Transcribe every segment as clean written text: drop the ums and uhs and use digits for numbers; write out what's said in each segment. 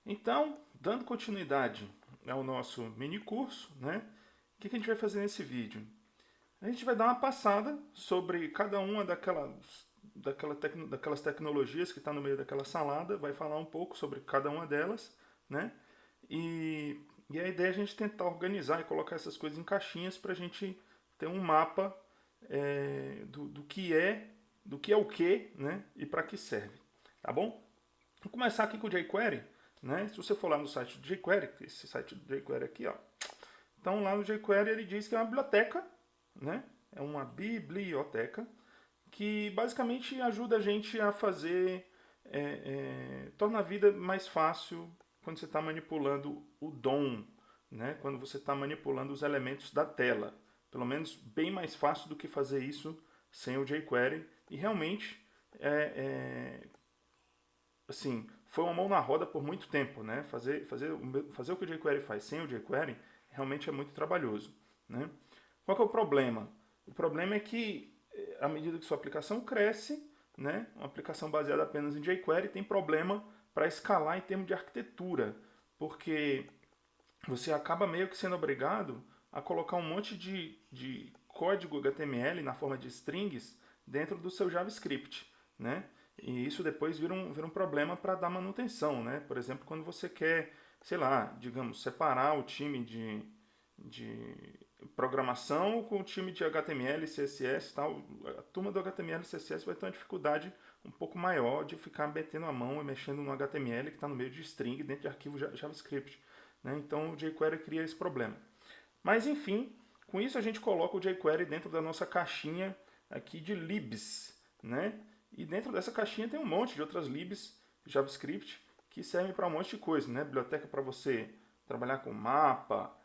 Então, dando continuidade ao nosso mini curso, né? O que a gente vai fazer nesse vídeo? A gente vai dar uma passada sobre cada uma daquelas tecnologias que está no meio daquela salada, vai falar um pouco sobre cada uma delas, né? E a ideia é a gente tentar organizar e colocar essas coisas em caixinhas para a gente ter um mapa do que é o que, né? E para que serve, tá bom? Vou começar aqui com o jQuery, né? Se você for lá no site do jQuery, esse site do jQuery aqui, ó. Então lá no jQuery ele diz que é uma biblioteca, né? É uma biblioteca que basicamente ajuda a gente a fazer, torna a vida mais fácil quando você está manipulando o DOM, né? Quando você está manipulando os elementos da tela. Pelo menos bem mais fácil do que fazer isso sem o jQuery. E realmente, assim, foi uma mão na roda por muito tempo, né? Fazer o que o jQuery faz sem o jQuery realmente é muito trabalhoso, né? Qual que é o problema? O problema é que, à medida que sua aplicação cresce, né, uma aplicação baseada apenas em jQuery tem problema para escalar em termos de arquitetura, porque você acaba meio que sendo obrigado a colocar um monte de código HTML na forma de strings dentro do seu JavaScript, né? E isso depois vira um problema para dar manutenção, né? Por exemplo, quando você quer, sei lá, digamos, separar o time de programação com o time de HTML, CSS e tal, a turma do HTML e CSS vai ter uma dificuldade um pouco maior de ficar metendo a mão e mexendo no HTML que está no meio de string dentro de arquivo JavaScript. Né? Então o jQuery cria esse problema. Mas enfim, com isso a gente coloca o jQuery dentro da nossa caixinha aqui de libs. Né? E dentro dessa caixinha tem um monte de outras libs JavaScript que servem para um monte de coisa. Né? Biblioteca para você trabalhar com mapa,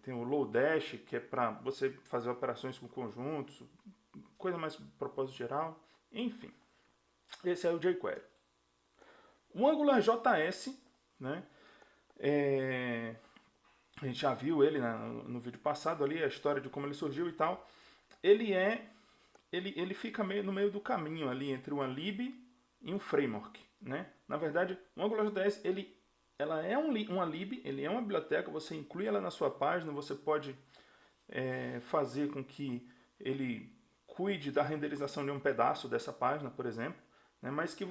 tem o Lodash, que é para você fazer operações com conjuntos, coisa mais propósito geral. Enfim, esse é o jQuery. O AngularJS, né, a gente já viu ele no vídeo passado ali, a história de como ele surgiu e tal. Ele ele fica meio no meio do caminho ali entre uma lib e um framework, né? Na verdade, o AngularJS ela é uma lib, ele é uma biblioteca, você inclui ela na sua página, você pode fazer com que ele cuide da renderização de um pedaço dessa página, por exemplo, né? Mas que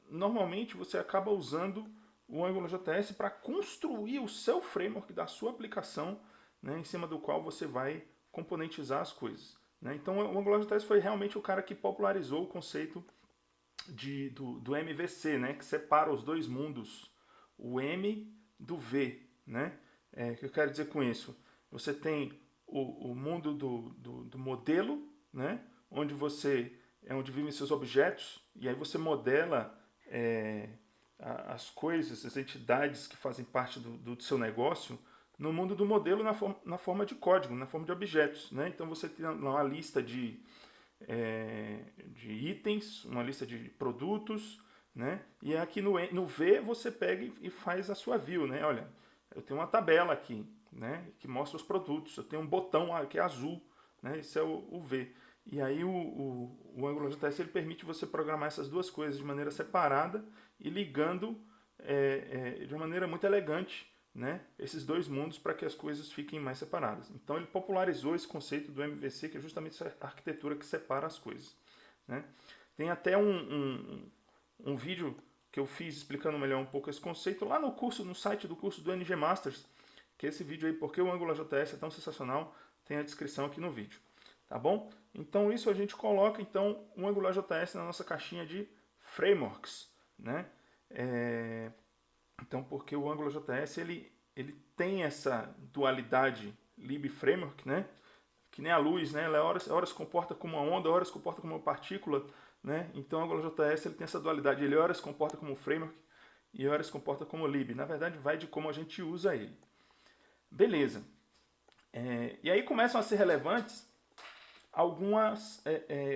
normalmente você acaba usando o AngularJS para construir o seu framework da sua aplicação, né? Em cima do qual você vai componentizar as coisas. Né? Então o AngularJS foi realmente o cara que popularizou o conceito do MVC, né? Que separa os dois mundos, o M do V. Né? O que eu quero dizer com isso? Você tem o mundo do modelo, né? Onde vivem seus objetos, e aí você modela as coisas, as entidades que fazem parte do seu negócio no mundo do modelo na forma de código, na forma de objetos. Né? Então você tem uma lista de itens, uma lista de produtos, né? E aqui no V você pega e faz a sua view, né? Olha, eu tenho uma tabela aqui, né? Que mostra os produtos. Eu tenho um botão que é azul, né? Esse é o V. E aí o AngularJS ele permite você programar essas duas coisas de maneira separada e ligando de uma maneira muito elegante, né, esses dois mundos para que as coisas fiquem mais separadas. Então ele popularizou esse conceito do MVC, que é justamente essa arquitetura que separa as coisas. Né? Tem até um vídeo que eu fiz explicando melhor um pouco esse conceito lá no site do curso do NG Masters, que é esse vídeo aí, porque o AngularJS é tão sensacional, tem a descrição aqui no vídeo. Tá bom? Então isso a gente coloca então o AngularJS na nossa caixinha de frameworks. Né? Então, porque o AngularJS ele tem essa dualidade lib-framework, né? Que nem a luz, né? Ela horas se comporta como uma onda, horas se comporta como uma partícula, né? Então o AngularJS ele tem essa dualidade, ele horas se comporta como framework e horas se comporta como lib. Na verdade, vai de como a gente usa ele. Beleza. E aí começam a ser relevantes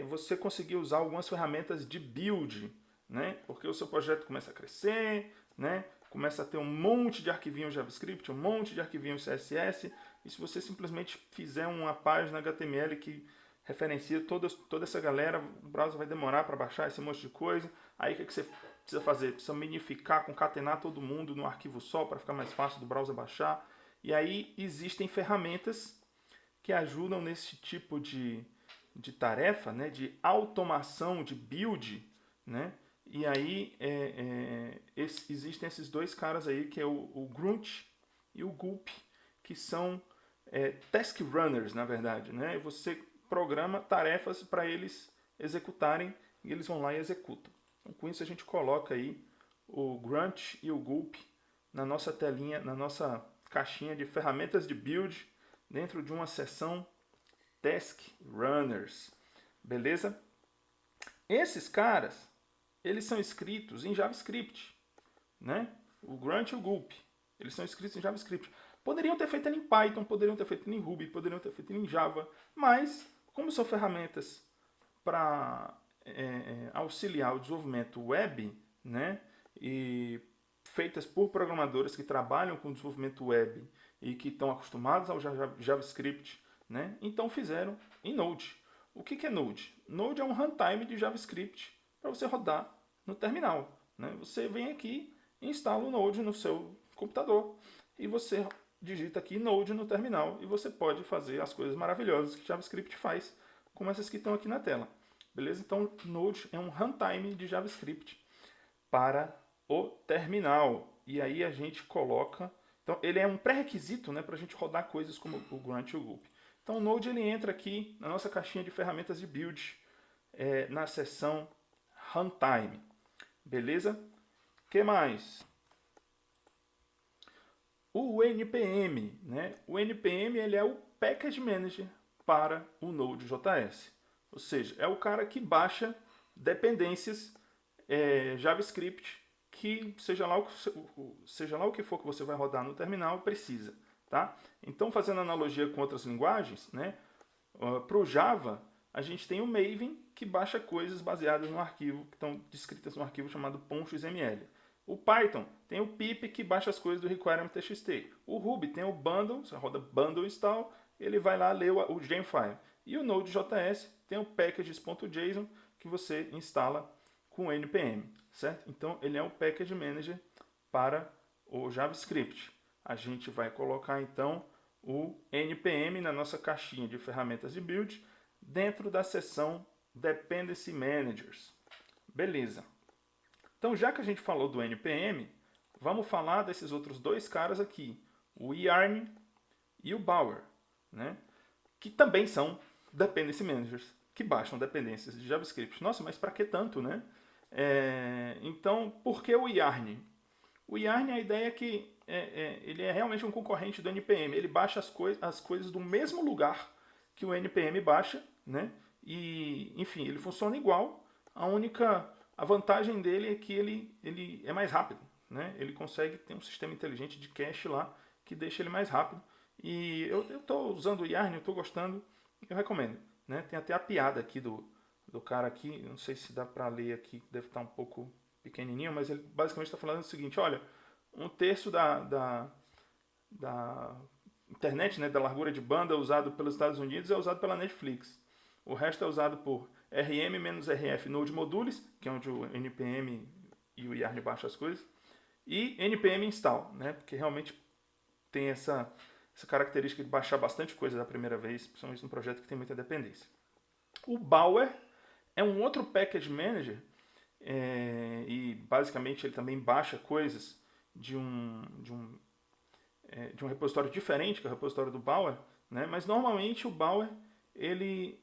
você conseguir usar algumas ferramentas de build, né? Porque o seu projeto começa a crescer, né? Começa a ter um monte de arquivinhos JavaScript, um monte de arquivinhos CSS, e se você simplesmente fizer uma página HTML que referencia toda essa galera, o browser vai demorar para baixar esse monte de coisa. Aí o que você precisa fazer? Precisa minificar, concatenar todo mundo no arquivo só para ficar mais fácil do browser baixar. E aí existem ferramentas que ajudam nesse tipo de tarefa, né, de automação, de build, né? E aí existem esses dois caras aí, que é o Grunt e o Gulp, que são task runners, na verdade, né? Você programa tarefas para eles executarem e eles vão lá e executam. Então, com isso a gente coloca aí o Grunt e o Gulp na nossa telinha, na nossa caixinha de ferramentas de build, dentro de uma seção Task Runners. Beleza? Esses caras, eles são escritos em JavaScript, né? O Grunt e o Gulp, eles são escritos em JavaScript. Poderiam ter feito ele em Python, poderiam ter feito ele em Ruby, poderiam ter feito ele em Java, mas como são ferramentas para auxiliar o desenvolvimento web, né? E feitas por programadores que trabalham com desenvolvimento web e que estão acostumados ao JavaScript, né? Então fizeram em Node. O que é Node? Node é um runtime de JavaScript para você rodar no terminal, né? Você vem aqui e instala o Node no seu computador e você digita aqui Node no terminal e você pode fazer as coisas maravilhosas que JavaScript faz, como essas que estão aqui na tela. Beleza? Então, Node é um runtime de JavaScript para o terminal. E aí a gente coloca... Então, ele é um pré-requisito, né, para a gente rodar coisas como o Grunt e o Gulp. Então, o Node ele entra aqui na nossa caixinha de ferramentas de build, na seção Runtime. Beleza? O que mais? O NPM. Né? O NPM ele é o Package Manager para o Node.js. Ou seja, é o cara que baixa dependências JavaScript que seja lá o que for que você vai rodar no terminal precisa. Tá? Então, fazendo analogia com outras linguagens, né, para o Java, a gente tem o Maven, que baixa coisas baseadas no arquivo, que estão descritas no arquivo chamado .xml. O Python tem o pip, que baixa as coisas do requirement.txt. O Ruby tem o bundle, você roda bundle install, ele vai lá ler o Gemfile. E o Node.js tem o packages.json, que você instala com o npm, certo? Então, ele é um package manager para o JavaScript. A gente vai colocar, então, o npm na nossa caixinha de ferramentas de build, dentro da seção Dependency Managers. Beleza. Então, já que a gente falou do npm, vamos falar desses outros dois caras aqui, o yarn e o bower, né? Que também são Dependency Managers, que baixam dependências de JavaScript. Nossa, mas para que tanto, né? Então, por que o yarn? O yarn, a ideia é que ele é realmente um concorrente do npm. Ele baixa as coisas do mesmo lugar que o npm baixa, né? E, enfim, ele funciona igual. A vantagem dele é que ele é mais rápido, né? Ele consegue ter um sistema inteligente de cache lá que deixa ele mais rápido. E eu estou usando o yarn, eu estou gostando, eu recomendo, né? Tem até a piada aqui do cara aqui, não sei se dá para ler aqui, deve estar um pouco pequenininho, mas ele basicamente está falando o seguinte: olha, um terço da internet, né, da largura de banda usado pelos Estados Unidos é usado pela Netflix. O resto é usado por RM-RF Node Modules, que é onde o npm e o yarn baixam as coisas, e npm install, né, porque realmente tem essa característica de baixar bastante coisa da primeira vez, principalmente num projeto que tem muita dependência. O Bower é um outro package manager, e basicamente ele também baixa coisas de um repositório diferente, que é o repositório do Bower, né? Mas normalmente o Bower ele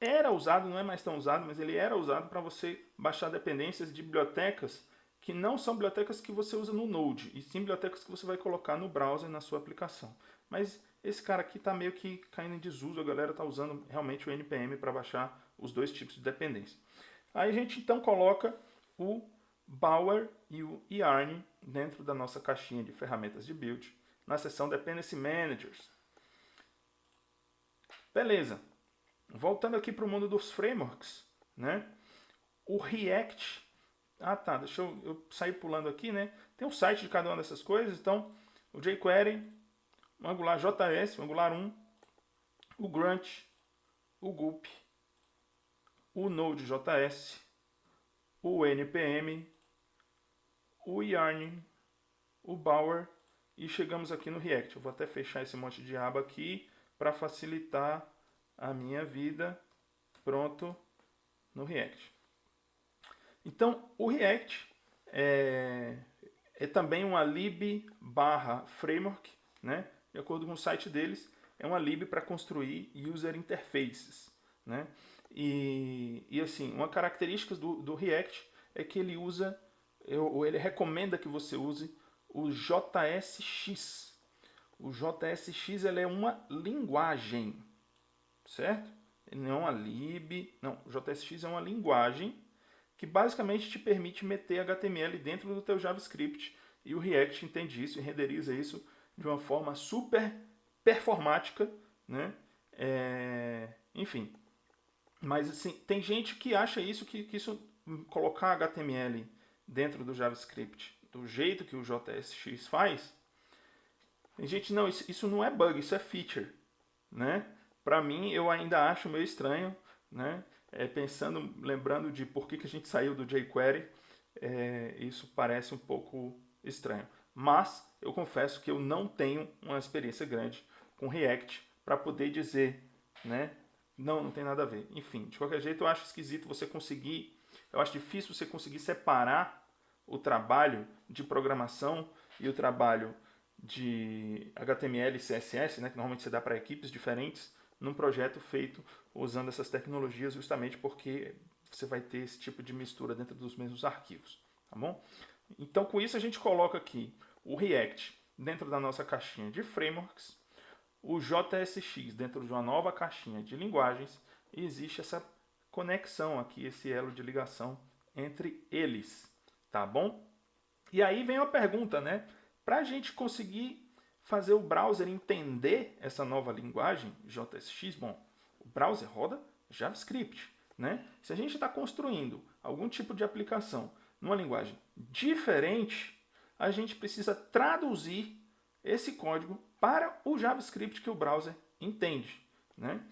era usado, não é mais tão usado, mas ele era usado para você baixar dependências de bibliotecas que não são bibliotecas que você usa no Node, e sim bibliotecas que você vai colocar no browser na sua aplicação. Mas esse cara aqui está meio que caindo em desuso, a galera está usando realmente o npm para baixar os dois tipos de dependência. Aí a gente então coloca o Bower e o yarn dentro da nossa caixinha de ferramentas de build, na seção Dependency Managers. Beleza. Voltando aqui para o mundo dos frameworks, né? O React... deixa eu sair pulando aqui, né? Tem um site de cada uma dessas coisas. Então, o jQuery, o Angular JS, o Angular 1, o Grunt, o Gulp, o Node.js, o NPM, o Yarn, o Bower e chegamos aqui no React. Eu vou até fechar esse monte de aba aqui para facilitar a minha vida. Pronto, no React. Então, o React é também uma lib/framework, né? De acordo com o site deles, é uma lib para construir user interfaces, né? E assim, uma característica do React é que ele usa, ou ele recomenda que você use o JSX. O JSX ele é uma linguagem, certo? Ele não é uma lib, não. O JSX é uma linguagem que basicamente te permite meter HTML dentro do teu JavaScript e o React entende isso e renderiza isso de uma forma super performática, né? Enfim, mas assim, tem gente que acha isso, que isso colocar HTML dentro do JavaScript do jeito que o JSX faz, tem gente, não, isso não é bug, isso é feature, né? Para mim, eu ainda acho meio estranho, né? Lembrando de por que a gente saiu do jQuery, isso parece um pouco estranho. Mas eu confesso que eu não tenho uma experiência grande com React para poder dizer, né? Não tem nada a ver. Enfim, de qualquer jeito, eu acho esquisito você conseguir, eu acho difícil você conseguir separar o trabalho de programação e o trabalho de HTML e CSS, né, que normalmente você dá para equipes diferentes, num projeto feito usando essas tecnologias, justamente porque você vai ter esse tipo de mistura dentro dos mesmos arquivos, tá bom? Então, com isso, a gente coloca aqui o React dentro da nossa caixinha de frameworks, o JSX dentro de uma nova caixinha de linguagens, e existe essa conexão aqui, esse elo de ligação entre eles, tá bom? E aí vem a pergunta, né? Para a gente conseguir fazer o browser entender essa nova linguagem, JSX, bom, o browser roda JavaScript, né? Se a gente está construindo algum tipo de aplicação numa linguagem diferente, a gente precisa traduzir esse código para o JavaScript que o browser entende, né?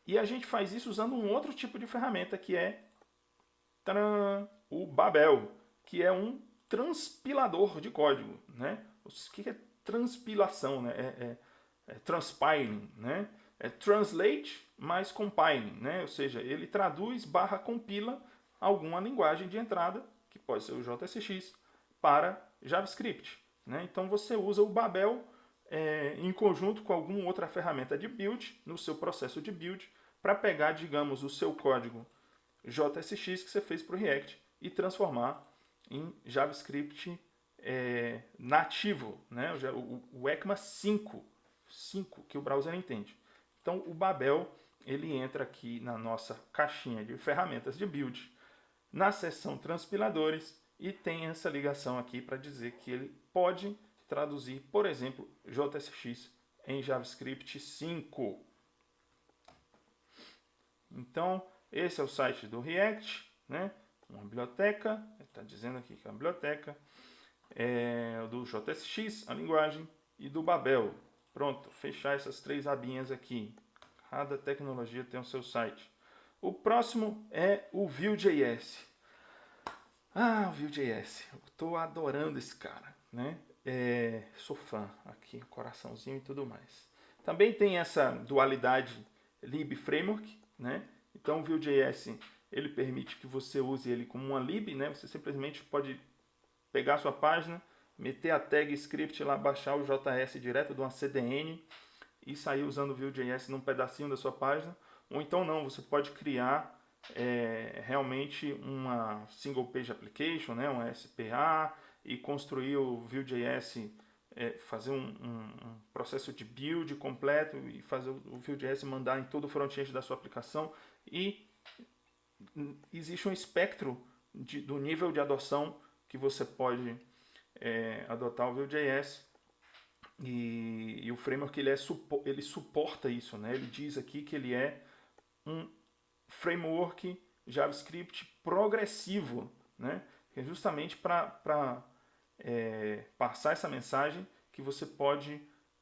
E a gente faz isso usando um outro tipo de ferramenta que é o Babel, que é um transpilador de código, né? O que é transpilação, né? Transpiling, né? É translate mais compiling, né? Ou seja, ele traduz/compila alguma linguagem de entrada, que pode ser o JSX, para JavaScript, né? Então você usa o Babel em conjunto com alguma outra ferramenta de build, no seu processo de build, para pegar, digamos, o seu código JSX que você fez para o React e transformar em JavaScript nativo, né? o ECMA 5 que o browser entende. Então o Babel ele entra aqui na nossa caixinha de ferramentas de build, na seção transpiladores, e tem essa ligação aqui para dizer que ele pode traduzir, por exemplo, JSX em JavaScript 5. Então, esse é o site do React, né? Uma biblioteca, está dizendo aqui que é uma biblioteca, do JSX, a linguagem, e do Babel. Pronto, fechar essas três abinhas aqui. Cada tecnologia tem o seu site. O próximo é o Vue.js. Ah, o Vue.js. Eu estou adorando esse cara, né? Sou fã aqui, coraçãozinho e tudo mais. Também tem essa dualidade lib framework, né? Então o Vue.js ele permite que você use ele como uma lib, né? Você simplesmente pode pegar a sua página, meter a tag script lá, baixar o JS direto de uma CDN e sair usando o Vue.js num pedacinho da sua página. Ou então não, você pode criar realmente uma single page application, né? Uma SPA, e construir o Vue.js, fazer um processo de build completo e fazer o Vue.js mandar em todo o front-end da sua aplicação. E existe um espectro do nível de adoção que você pode adotar o Vue.js, e o framework ele suporta isso, né? Ele diz aqui que ele é um framework JavaScript progressivo, né? Que é justamente para passar essa mensagem que você pode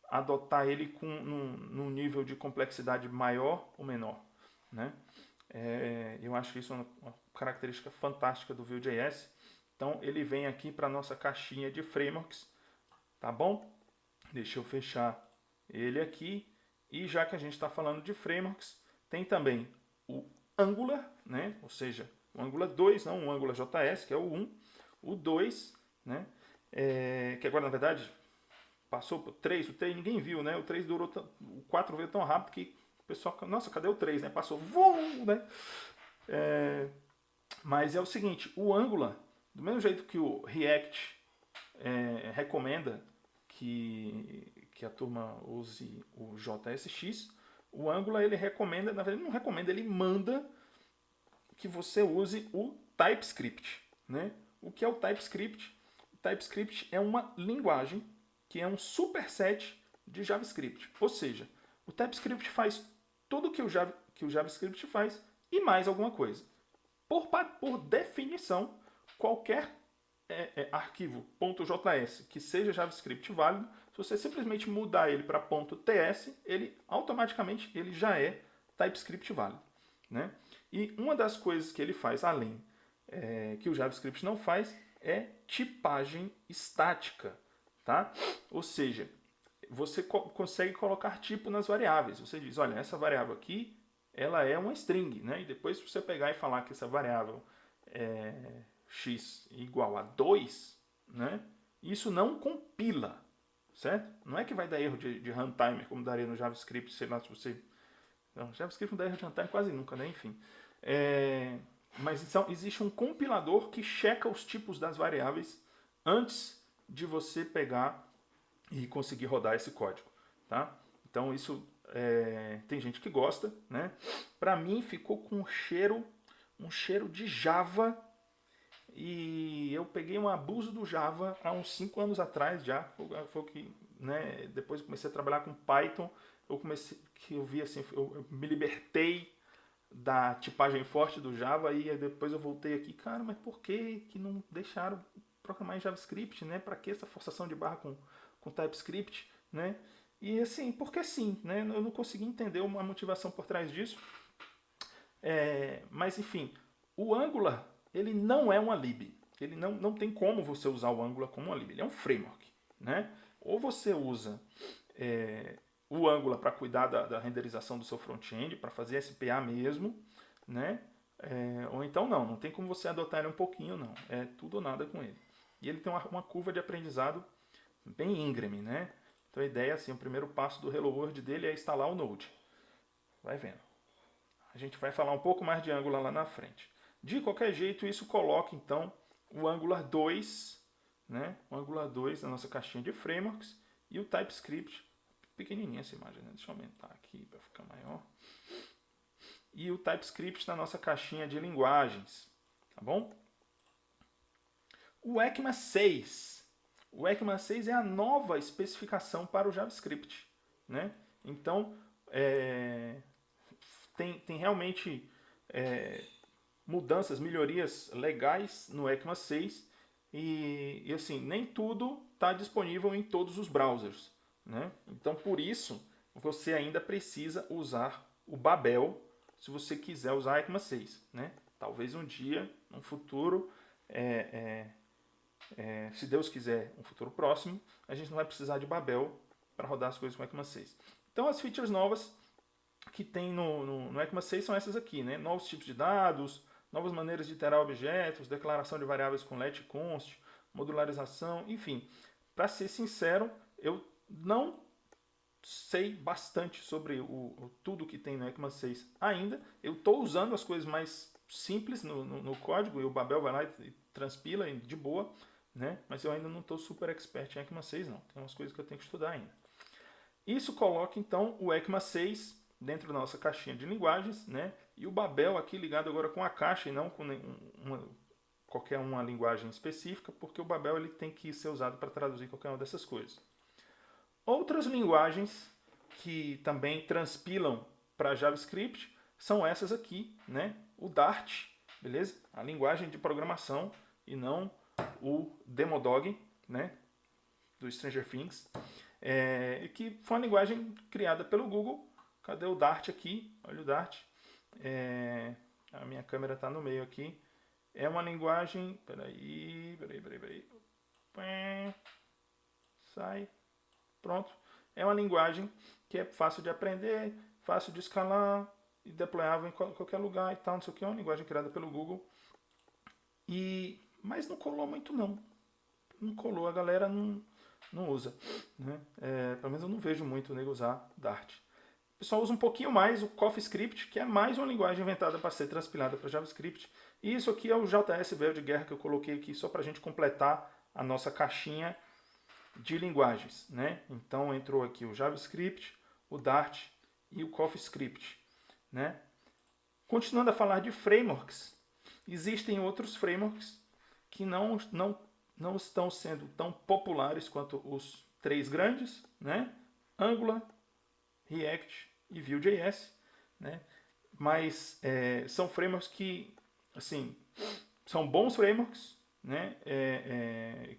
adotar ele num nível de complexidade maior ou menor, né? Eu acho isso uma característica fantástica do Vue.js, Então ele vem aqui para a nossa caixinha de frameworks, tá bom? Deixa eu fechar ele aqui. E já que a gente está falando de frameworks, tem também o Angular, né? Ou seja, o Angular 2, não o Angular JS, que é o 1, o 2, né? Que agora, na verdade, passou para o 3 ninguém viu, né? O 3 durou, o 4 veio tão rápido que o pessoal, nossa, cadê o 3, né? Passou, vum, né? Mas é o seguinte, o Angular, do mesmo jeito que o React recomenda que a turma use o JSX, o Angular ele recomenda, na verdade não recomenda, ele manda que você use o TypeScript, né? O que é o TypeScript? O TypeScript é uma linguagem que é um superset de JavaScript. Ou seja, o TypeScript faz tudo que o JavaScript faz e mais alguma coisa. Por definição, qualquer arquivo .js que seja JavaScript válido, se você simplesmente mudar ele para .ts, ele automaticamente ele já é TypeScript válido, né? E uma das coisas que ele faz, além que o JavaScript não faz, é tipagem estática, tá? Ou seja, você consegue colocar tipo nas variáveis. Você diz, olha, essa variável aqui, ela é uma string, né? E depois se você pegar e falar que essa variável é x igual a 2, né? Isso não compila, certo? Não é que vai dar erro de runtime, como daria no JavaScript, sei lá se você... Não, JavaScript não dá erro de runtime quase nunca, né? Enfim. Mas então, existe um compilador que checa os tipos das variáveis antes de você pegar e conseguir rodar esse código, tá? Então isso tem gente que gosta, né? Para mim ficou com um cheiro de Java, e eu peguei um abuso do Java há uns 5 anos atrás já, foi que, né? Depois eu comecei a trabalhar com Python, eu vi assim, eu me libertei da tipagem forte do Java e depois eu voltei aqui, cara, mas por que não deixaram programar em JavaScript, né? Para que essa forçação de barra com TypeScript, né? E assim, porque sim, né? Eu não consegui entender uma motivação por trás disso. Mas enfim, o Angular, ele não é uma lib. Ele não tem como você usar o Angular como uma lib. Ele é um framework, né? Ou você usa o Angular para cuidar da renderização do seu front-end, para fazer SPA mesmo, né? Ou então não tem como você adotar ele um pouquinho, não. É tudo ou nada com ele. E ele tem uma curva de aprendizado bem íngreme, né? Então a ideia é assim, o primeiro passo do Hello World dele é instalar o Node. Vai vendo. A gente vai falar um pouco mais de Angular lá na frente. De qualquer jeito, isso coloca então o Angular 2, né? O Angular 2 na nossa caixinha de frameworks e o TypeScript. Pequenininha essa imagem, né? Deixa eu aumentar aqui para ficar maior. E o TypeScript na nossa caixinha de linguagens, tá bom? O ECMA 6. O ECMA 6 é a nova especificação para o JavaScript, né? Então, tem realmente mudanças, melhorias legais no ECMA 6 e assim, nem tudo está disponível em todos os browsers, né? Então, por isso, você ainda precisa usar o Babel se você quiser usar ECMA 6, né? Talvez um dia, no futuro, se Deus quiser, um futuro próximo, a gente não vai precisar de Babel para rodar as coisas com ECMA 6. Então, as features novas que tem no ECMA 6 são essas aqui, né? Novos tipos de dados, novas maneiras de iterar objetos, declaração de variáveis com let const, modularização, enfim. Para ser sincero, eu não sei bastante sobre tudo que tem no ECMA 6 ainda. Eu estou usando as coisas mais simples no código e o Babel vai lá e transpila de boa, né? Mas eu ainda não estou super expert em ECMA 6 não. Tem umas coisas que eu tenho que estudar ainda. Isso coloca então o ECMA 6 dentro da nossa caixinha de linguagens, né? E o Babel aqui ligado agora com a caixa e não com qualquer uma linguagem específica, porque o Babel ele tem que ser usado para traduzir qualquer uma dessas coisas. Outras linguagens que também transpilam para JavaScript são essas aqui, né? O Dart, beleza? A linguagem de programação e não o Demodog, né? Do Stranger Things, que foi uma linguagem criada pelo Google. Cadê o Dart aqui? Olha o Dart. A minha câmera está no meio aqui. é uma linguagem... Peraí. Sai. Pronto. É uma linguagem que é fácil de aprender, fácil de escalar e deployável em qualquer lugar e tal, não sei o que. É uma linguagem criada pelo Google. Mas não colou muito não. Não colou, a galera não usa. Né? Pelo menos eu não vejo muito o nego usar Dart. O pessoal usa um pouquinho mais o CoffeeScript, que é mais uma linguagem inventada para ser transpilada para JavaScript. E isso aqui é o JS Véu de Guerra que eu coloquei aqui só para a gente completar a nossa caixinha de linguagens. Né? Então entrou aqui o JavaScript, o Dart e o CoffeeScript. Né? Continuando a falar de frameworks, existem outros frameworks que não estão sendo tão populares quanto os três grandes, né? Angular, React e Vue.js, né? Mas são frameworks que, assim, são bons frameworks, né?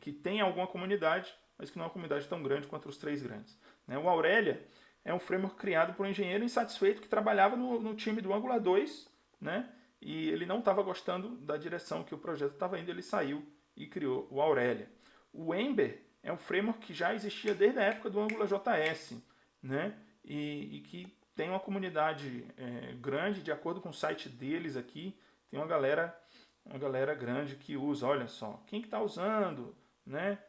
Que tem alguma comunidade, mas que não é uma comunidade tão grande quanto os três grandes. Né? O Aurelia é um framework criado por um engenheiro insatisfeito que trabalhava no time do Angular 2, né? E ele não estava gostando da direção que o projeto estava indo, ele saiu e criou o Aurelia. O Ember é um framework que já existia desde a época do AngularJS, né? E que tem uma comunidade grande, de acordo com o site deles aqui, tem uma galera grande que usa. Olha só, quem que está usando, né?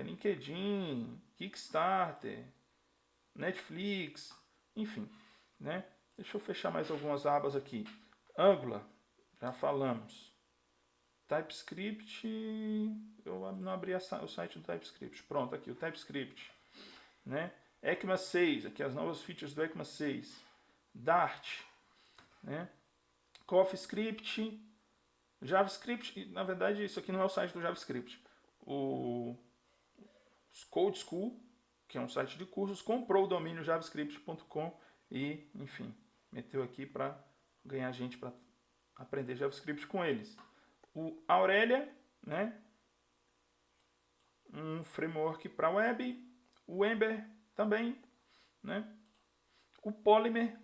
LinkedIn, Kickstarter, Netflix, enfim, né? Deixa eu fechar mais algumas abas aqui. Angular, já falamos. TypeScript, eu não abri o site do TypeScript. Pronto, aqui o TypeScript, né? ECMA 6, aqui as novas features do ECMA 6. Dart, né? CoffeeScript, JavaScript, na verdade isso aqui não é o site do JavaScript. O Code School, que é um site de cursos, comprou o domínio javascript.com e, enfim, meteu aqui para ganhar gente para aprender JavaScript com eles. O Aurelia, né? Um framework para web. O Ember também, né? O Polymer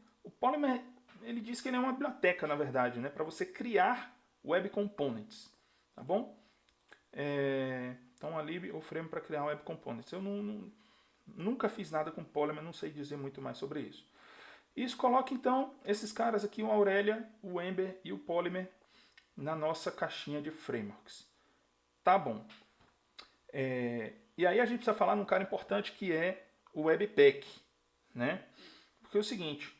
ele diz que ele é uma biblioteca, na verdade, né? Para você criar web components, tá bom? Então ali o frame para criar web components. Eu nunca fiz nada com Polymer, não sei dizer muito mais sobre isso. Isso coloca então esses caras aqui, o Aurelia, o Ember e o Polymer, na nossa caixinha de frameworks. Tá bom. E aí a gente precisa falar num cara importante que é o Webpack, né? Porque é o seguinte,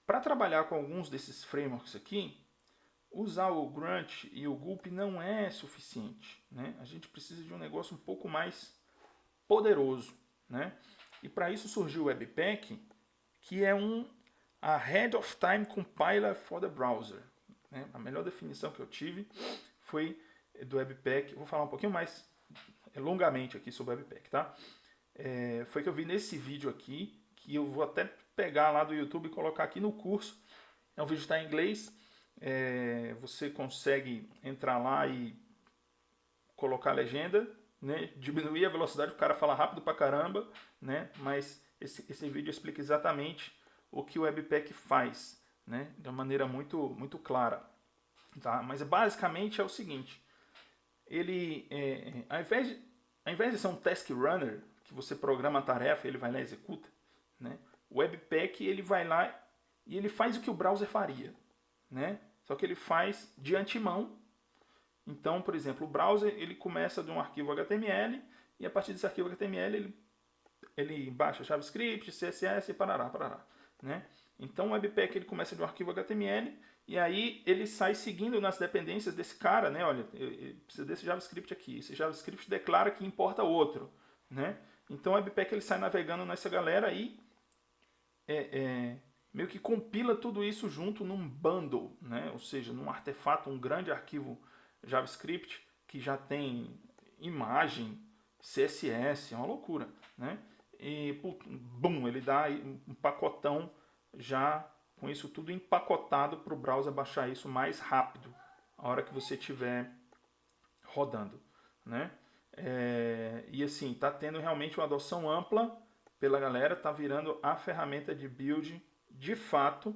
para trabalhar com alguns desses frameworks aqui, usar o Grunt e o Gulp não é suficiente, né? A gente precisa de um negócio um pouco mais poderoso, né? E para isso surgiu o Webpack, que é um Ahead of Time Compiler for the Browser. Né? A melhor definição que eu tive foi do Webpack. Vou falar um pouquinho mais longamente aqui sobre o Webpack, tá? Foi que eu vi nesse vídeo aqui, que eu vou até pegar lá do YouTube e colocar aqui no curso. É um vídeo que está em inglês. Você consegue entrar lá e colocar a legenda, né? Diminuir a velocidade, o cara fala rápido pra caramba, né? Mas esse vídeo explica exatamente o que o Webpack faz, né? De uma maneira muito, muito clara. Tá? Mas basicamente é o seguinte, ele, ao invés de ser um task runner, que você programa a tarefa e ele vai lá e executa, né? O Webpack ele vai lá e ele faz o que o browser faria, né? Só que ele faz de antemão. Então, por exemplo, o browser ele começa de um arquivo HTML e a partir desse arquivo HTML ele baixa JavaScript, CSS e parará, né? Então o Webpack ele começa de um arquivo HTML e aí ele sai seguindo nas dependências desse cara, né? Olha, eu preciso desse JavaScript aqui. Esse JavaScript declara que importa outro, né? Então o Webpack ele sai navegando nessa galera e meio que compila tudo isso junto num bundle, né? Ou seja, num artefato, um grande arquivo JavaScript que já tem imagem, CSS, é uma loucura, né? E bum, ele dá um pacotão já com isso tudo empacotado para o browser baixar isso mais rápido a hora que você estiver rodando, né? E assim, está tendo realmente uma adoção ampla pela galera, está virando a ferramenta de build de fato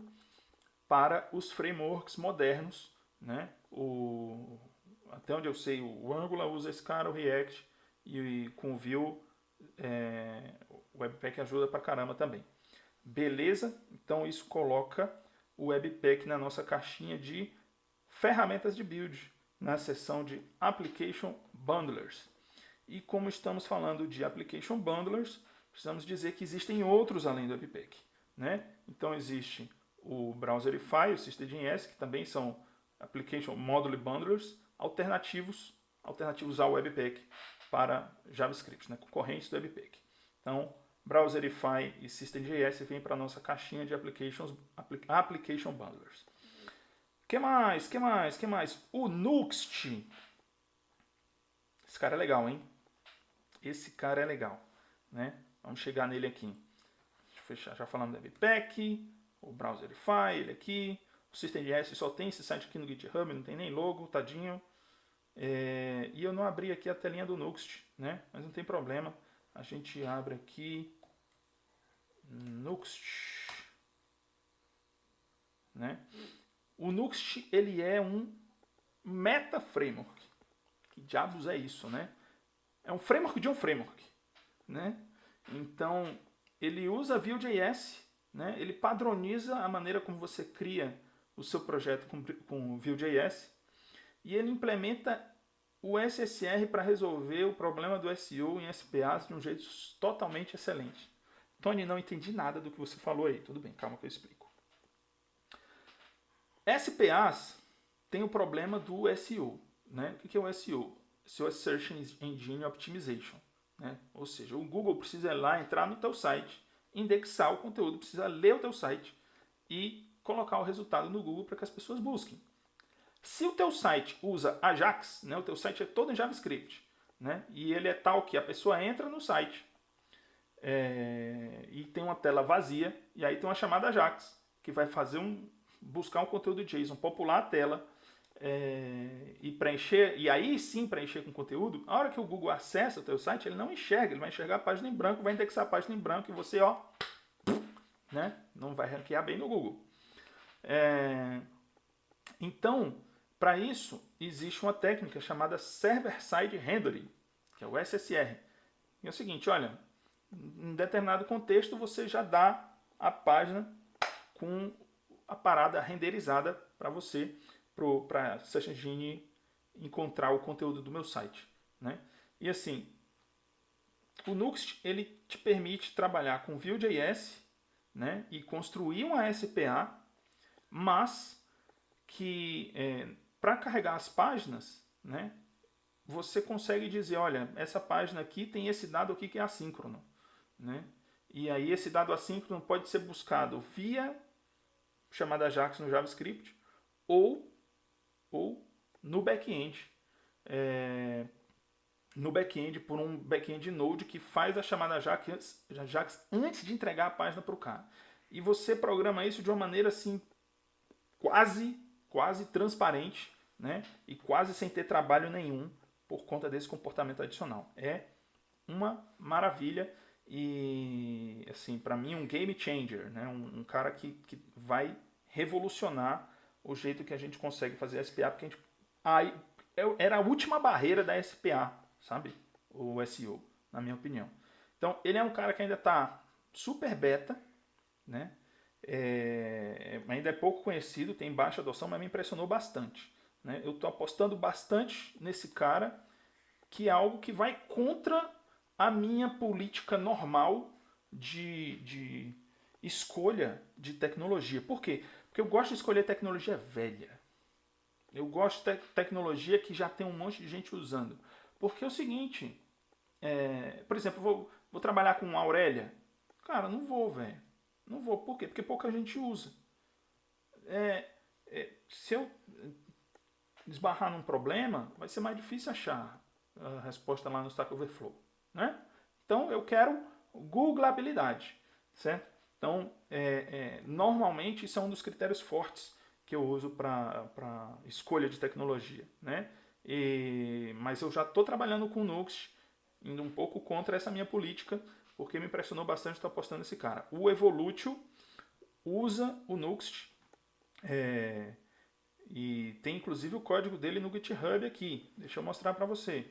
para os frameworks modernos, né? até onde eu sei, o Angular usa esse cara, o React, e com o Vue, o Webpack ajuda pra caramba também. Beleza? Então isso coloca o Webpack na nossa caixinha de ferramentas de build, na seção de Application Bundlers. E como estamos falando de Application Bundlers, precisamos dizer que existem outros além do Webpack, né? Então existe o Browserify, o Systemd.ins, que também são Application Module Bundlers alternativos ao Webpack para JavaScript, né? Concorrentes do Webpack. Então, Browserify e Systemd.ins vêm para a nossa caixinha de Application Bundlers. Que mais? O Nuxt. Esse cara é legal, hein? Esse cara é legal, né? Vamos chegar nele aqui. Deixa eu fechar. Já falamos do Webpack, o Browserify, ele aqui. O Systemd.ins só tem esse site aqui no GitHub, não tem nem logo, tadinho. E eu não abri aqui a telinha do Nuxt, né? Mas não tem problema. A gente abre aqui Nuxt, né? O Nuxt, ele é um meta framework. Que diabos é isso, né? É um framework de um framework, né? Então, ele usa Vue.js, né? Ele padroniza a maneira como você cria o seu projeto com Vue.js e ele implementa o SSR para resolver o problema do SEO em SPAs de um jeito totalmente excelente. Tony, não entendi nada do que você falou aí. Tudo bem, calma que eu explico. SPAs tem o problema do SEO, né? O que é o SEO? SEO é Search Engine Optimization, né? Ou seja, o Google precisa ir lá, entrar no teu site, indexar o conteúdo, precisa ler o teu site e colocar o resultado no Google para que as pessoas busquem. Se o teu site usa Ajax, né? O teu site é todo em JavaScript, né? E ele é tal que a pessoa entra no site e tem uma tela vazia e aí tem uma chamada Ajax que vai fazer buscar um conteúdo JSON, popular a tela e preencher, e aí sim preencher com conteúdo. A hora que o Google acessa o teu site, ele não enxerga, ele vai enxergar a página em branco, vai indexar a página em branco e você, né, não vai ranquear bem no Google. Então, para isso, existe uma técnica chamada Server-Side Rendering, que é o SSR. E é o seguinte, olha, em determinado contexto você já dá a página com a parada renderizada para você, para a Search Engine encontrar o conteúdo do meu site, né? E assim, o Nuxt ele te permite trabalhar com Vue.js, né? E construir uma SPA, mas que para carregar as páginas, né? Você consegue dizer, olha, essa página aqui tem esse dado aqui que é assíncrono, né? E aí esse dado assíncrono pode ser buscado via chamada Ajax no JavaScript ou no back-end. No back-end por um back-end Node que faz a chamada Ajax antes de entregar a página para o cara. E você programa isso de uma maneira assim quase transparente, né? E quase sem ter trabalho nenhum por conta desse comportamento adicional. É uma maravilha e assim, para mim um game changer, né? Um cara que vai revolucionar o jeito que a gente consegue fazer SPA, porque era a última barreira da SPA, sabe? O SEO, na minha opinião. Então, ele é um cara que ainda está super beta, né? Ainda é pouco conhecido, tem baixa adoção, mas me impressionou bastante, né? Eu estou apostando bastante nesse cara, que é algo que vai contra a minha política normal de escolha de tecnologia. Por quê? Porque eu gosto de escolher tecnologia velha. Eu gosto de tecnologia que já tem um monte de gente usando. Porque é o seguinte, por exemplo, vou trabalhar com Aurélia. Cara, não vou, velho. Não vou. Por quê? Porque pouca gente usa. Se eu esbarrar num problema, vai ser mais difícil achar a resposta lá no Stack Overflow, né? Então, eu quero Googleabilidade, certo? Então, normalmente, isso é um dos critérios fortes que eu uso para escolha de tecnologia, né? Mas eu já estou trabalhando com o Nuxt, indo um pouco contra essa minha política, porque me impressionou bastante estar apostando nesse cara. O Evolutio usa o Nuxt, E tem inclusive o código dele no GitHub aqui. Deixa eu mostrar para você.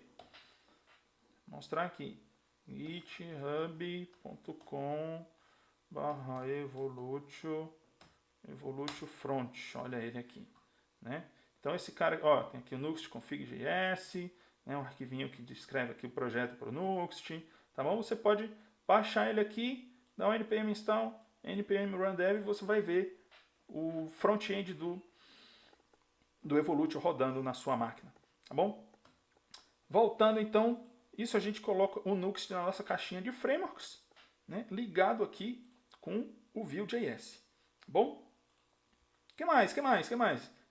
Vou mostrar aqui. github.com/evolutio front. Olha ele aqui, né? Então esse cara, ó, tem aqui o Nuxt config.js, né, um arquivinho que descreve aqui o projeto para o Nuxt, tá bom? Você pode baixar ele aqui, dar um npm install, npm run dev, e você vai ver o front-end do Evolutio rodando na sua máquina, tá bom? Voltando então, isso a gente coloca o Nuxt na nossa caixinha de frameworks, né, ligado aqui com o Vue.js, tá bom? Que mais?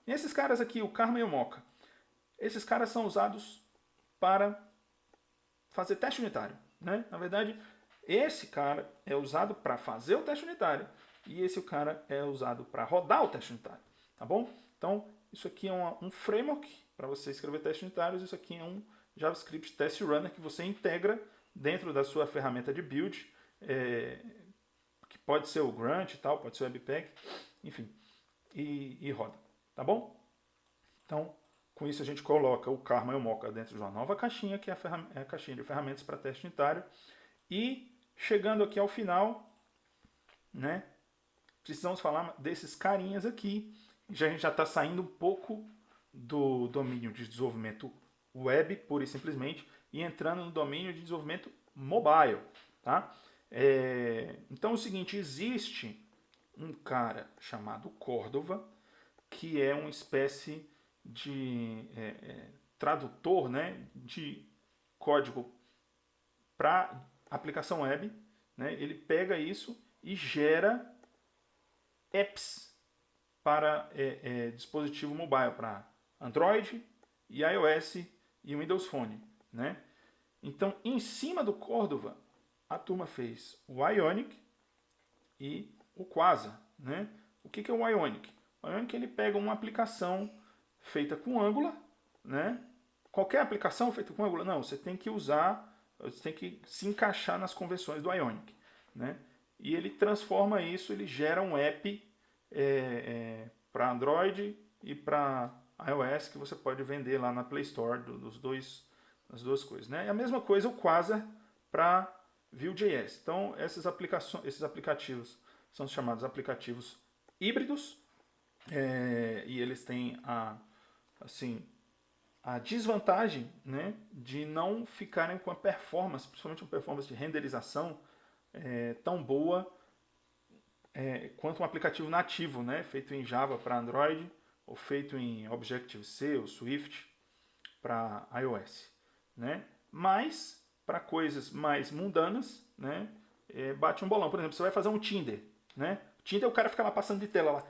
E esses caras aqui, o Karma e o Mocha, esses caras são usados para fazer teste unitário, né? Na verdade, esse cara é usado para fazer o teste unitário e esse cara é usado para rodar o teste unitário, tá bom? Então, isso aqui é um framework para você escrever testes unitários, isso aqui é um JavaScript Test Runner que você integra dentro da sua ferramenta de build, que pode ser o Grunt e tal, pode ser o Webpack, enfim, e roda, tá bom? Então, com isso a gente coloca o Karma e o Mocha dentro de uma nova caixinha, que é a caixinha de ferramentas para teste unitário. E chegando aqui ao final, né, precisamos falar desses carinhas aqui. A gente já está saindo um pouco do domínio de desenvolvimento web, pura e simplesmente, e entrando no domínio de desenvolvimento mobile. Tá? Então é o seguinte, existe um cara chamado Cordova, que é uma espécie de tradutor, né, de código para aplicação web, né? Ele pega isso e gera apps para dispositivo mobile, para Android e iOS e Windows Phone, né? Então, em cima do Cordova, a turma fez o Ionic e o Quasar, né? O que é o Ionic? O Ionic ele pega uma aplicação feita com Angular, né? Qualquer aplicação feita com Angular, não, você tem que usar, você tem que se encaixar nas convenções do Ionic, né? E ele transforma isso, ele gera um app para Android e para iOS que você pode vender lá na Play Store das duas coisas, né? E a mesma coisa o Quasar para Vue.js. Então esses aplicativos são chamados aplicativos híbridos, e eles têm a desvantagem, né, de não ficarem com a performance, principalmente uma performance de renderização tão boa quanto um aplicativo nativo, né, feito em Java para Android ou feito em Objective-C ou Swift para iOS, né? Mas para coisas mais mundanas, né, bate um bolão. Por exemplo, você vai fazer um Tinder, né? Tinder, o cara fica lá passando de tela lá,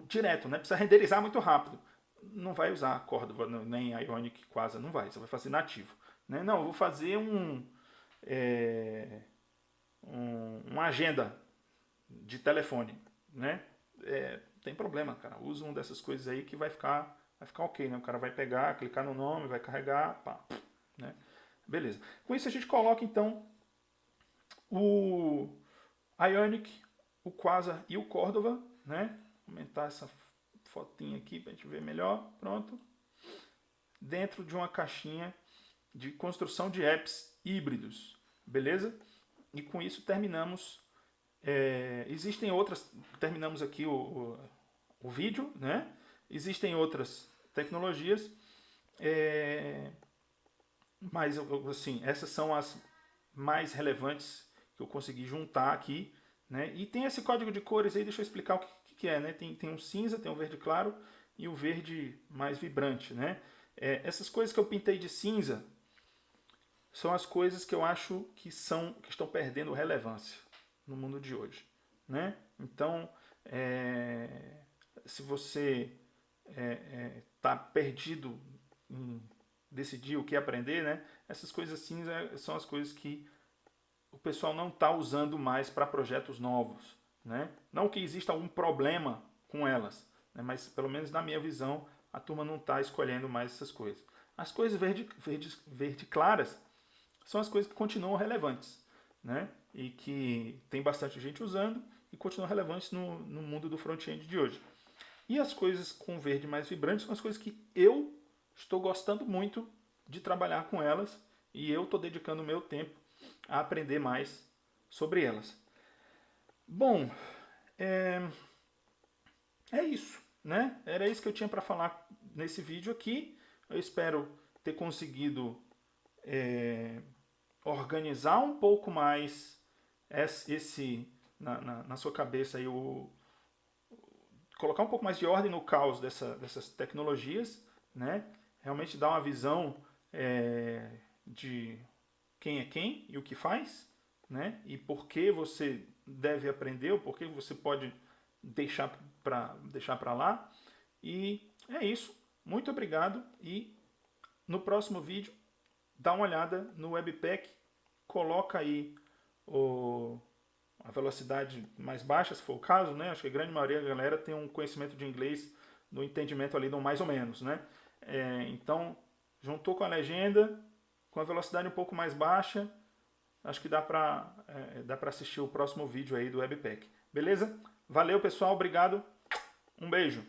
direto, né? Precisa renderizar muito rápido. Não vai usar Cordova, nem Ionic, Quasar, não vai. Você vai fazer nativo, né? Não, eu vou fazer uma agenda de telefone, né? Tem problema, cara. Usa uma dessas coisas aí que vai ficar ok, né? O cara vai pegar, clicar no nome, vai carregar, pá, né? Beleza. Com isso a gente coloca então o Ionic, o Quasar e o Cordova, né? Vou aumentar essa fotinha aqui para a gente ver melhor. Pronto. Dentro de uma caixinha de construção de apps híbridos, beleza? E com isso terminamos. Existem outras. Terminamos aqui o vídeo, né? Existem outras tecnologias, mas assim, essas são as mais relevantes que eu consegui juntar aqui, né? E tem esse código de cores aí, deixa eu explicar o que é, né? Tem um cinza, tem um verde claro e o verde mais vibrante, né? Essas coisas que eu pintei de cinza são as coisas que eu acho que estão perdendo relevância no mundo de hoje, né? Então, se você está perdido em decidir o que aprender, né? Essas coisas cinza são as coisas que o pessoal não está usando mais para projetos novos, né? Não que exista algum problema com elas, né? Mas pelo menos na minha visão a turma não está escolhendo mais essas coisas. As coisas verde claras são as coisas que continuam relevantes, né? E que tem bastante gente usando e continuam relevantes no mundo do front-end de hoje. E as coisas com verde mais vibrante são as coisas que eu estou gostando muito de trabalhar com elas e eu estou dedicando o meu tempo a aprender mais sobre elas. Bom, é isso, né? Era isso que eu tinha para falar nesse vídeo aqui. Eu espero ter conseguido organizar um pouco mais na sua cabeça aí colocar um pouco mais de ordem no caos dessas tecnologias, né? Realmente dar uma visão de quem é quem e o que faz, né? E por que você deve aprender, ou por que você pode deixar para lá. E é isso. Muito obrigado e no próximo vídeo dá uma olhada no Webpack, coloca aí a velocidade mais baixa, se for o caso, né? Acho que a grande maioria da galera tem um conhecimento de inglês no entendimento ali do mais ou menos, né? Então, juntou com a legenda, com a velocidade um pouco mais baixa, acho que dá para assistir o próximo vídeo aí do Webpack. Beleza? Valeu, pessoal. Obrigado. Um beijo.